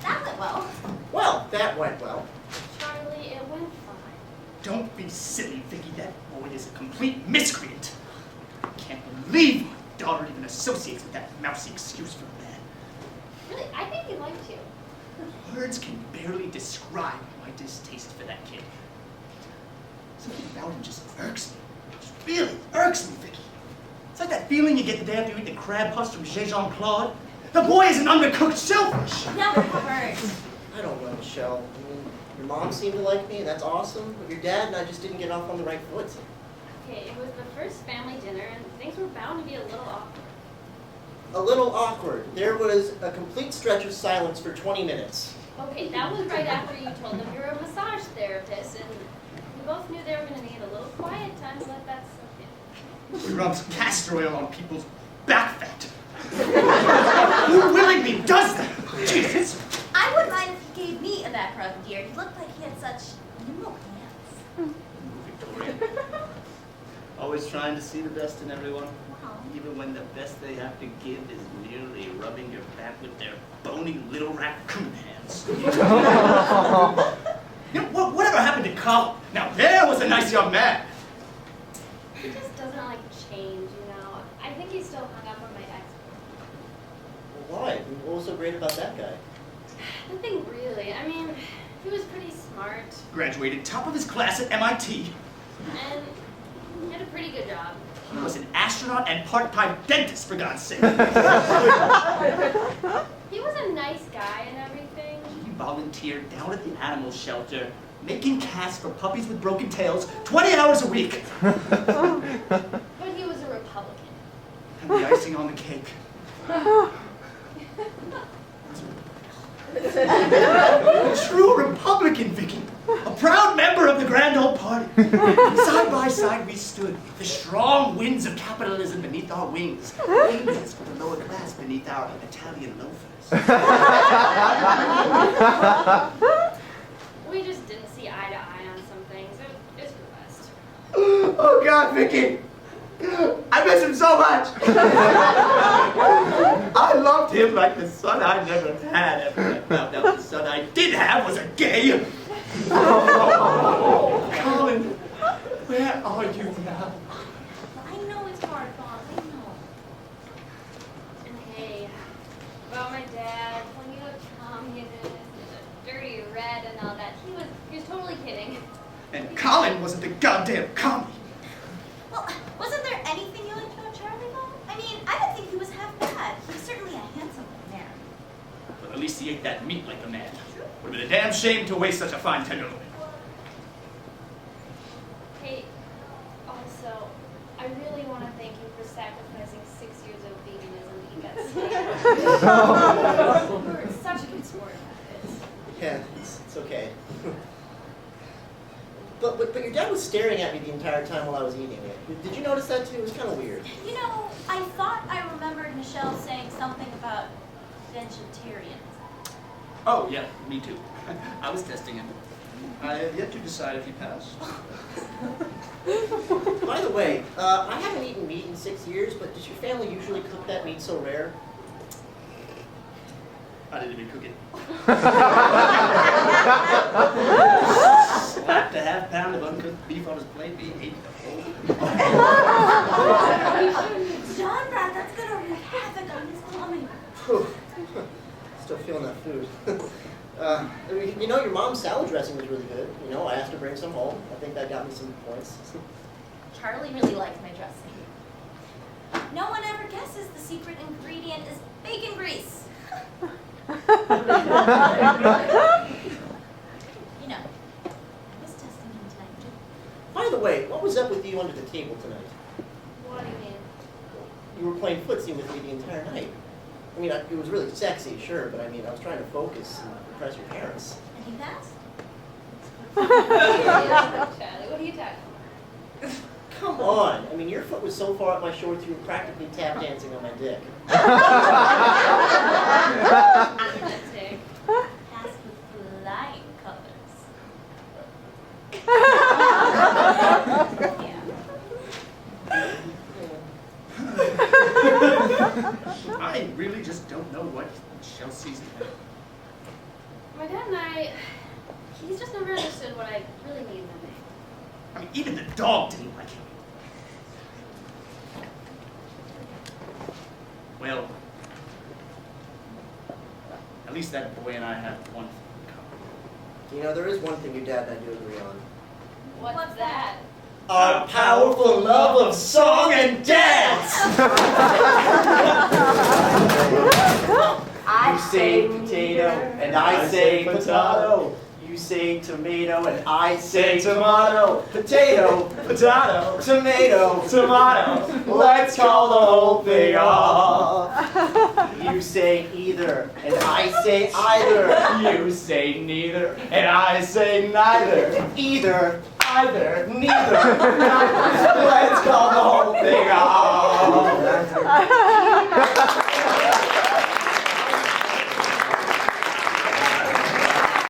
That went well. Well, that went well. Charlie, it went fine. Don't be silly, Vicky. That boy is a complete miscreant. I can't believe my daughter even associates with that mousy excuse for a man. Really, I think he liked you. Words can barely describe my distaste for that kid. Something about him just irks me. Just really irks me, Vicky. It's like that feeling you get the day after you eat the crab puffs from Chez Jean-Claude. The boy is an undercooked shellfish. Never Robert. I don't know, Michelle. I mean, your mom seemed to like me, and that's awesome. But your dad and I just didn't get off on the right foot. Okay, it was the first family dinner, and things were bound to be a little awkward. A little awkward. There was a complete stretch of silence for 20 minutes. Okay, that was right after you told them you were a massage therapist, and we both knew they were going to need a little quiet time to let that soak in. We rub castor oil on people's back fat. Who willingly does that? Jesus. I wouldn't mind if he gave me a back rub, dear. He looked like he had such nimble hands. Victoria. Always trying to see the best in everyone. Wow. Even when the best they have to give is merely rubbing your back with their bony little raccoon hands. You know, whatever happened to Colin? Now there was a nice young man. He just doesn't like change, you know. I think he's still hung up on my ex. Well, why? What was so great about that guy? Nothing really. I mean, he was pretty smart, Graduated top of his class at MIT. and he had a pretty good job. He was an astronaut and part-time dentist, for God's sake. He was a nice guy and everything. He volunteered down at the animal shelter, making casts for puppies with broken tails, 20 hours a week. But he was a Republican. And the icing on the cake. A true Republican, Vicky. A proud member of the Grand Old Party. Side by side we stood, the strong winds of capitalism beneath our wings, angels for the lower class beneath our Italian loafers. We just didn't see eye to eye on some things. It's for the best. Oh God, Vicky! I miss him so much! I loved him like the son I never had after I found out the son I did have was a gay. Oh, Colin, where are you now? I know it's hard, Bob. I know. And hey, about my dad, when you look communist, dirty red and all that, he was totally kidding. And Colin wasn't the goddamn commie. Well, wasn't there anything you liked about Charlie, Bob? I mean, I didn't think he was half bad. He's certainly a handsome man. But at least he ate that meat like a man. Would have been a damn shame to waste such a fine tenderloin. Hey, also, I really want to thank you for sacrificing 6 years of veganism to eat that steak. You were such a good sport about this. Yeah, it's okay. But your dad was staring at me the entire time while I was eating it. Did you notice that too? It was kind of weird. You know, I thought I remembered Michelle saying something about vegetarians. Oh, yeah, me too. I was testing him. I have yet to decide if he passed. By the way, I haven't eaten meat in 6 years, but does your family usually cook that meat so rare? I didn't even cook it. Slapped a half pound of uncooked beef on his plate, he ate the whole. John, Brad, that's gonna wreak havoc on his plumbing. Still feeling that food. You know, your mom's salad dressing was really good. You know, I asked her to bring some home. I think that got me some points. Charlie really liked my dressing. No one ever guesses the secret ingredient is bacon grease. You know, I was testing him tonight too. By the way, what was up with you under the table tonight? What do you mean? You were playing footsie with me the entire night. I mean, it was really sexy, sure, but I mean, I was trying to focus and impress your parents. And he passed? Charlie, what are you talking about? Come on. I mean, your foot was so far up my shorts you were practically tap dancing on my dick. Sick. Passed with flying colors. Yeah. I really just don't know what Chelsea's about. My dad and I, he's just never understood what I really need in a man. I mean, even the dog didn't like him. Well, at least that boy and I have one thing in common. You know, there is one thing your dad and I do agree on. What's that? Our powerful love of song and dance! You say potato, and I say potato. You say tomato, and I say tomato. Potato, Potato, tomato, tomato, let's call the whole thing off. You say either, and I say either. You say neither, and I say neither. Either, Either. neither, neither. Let's call the whole thing off.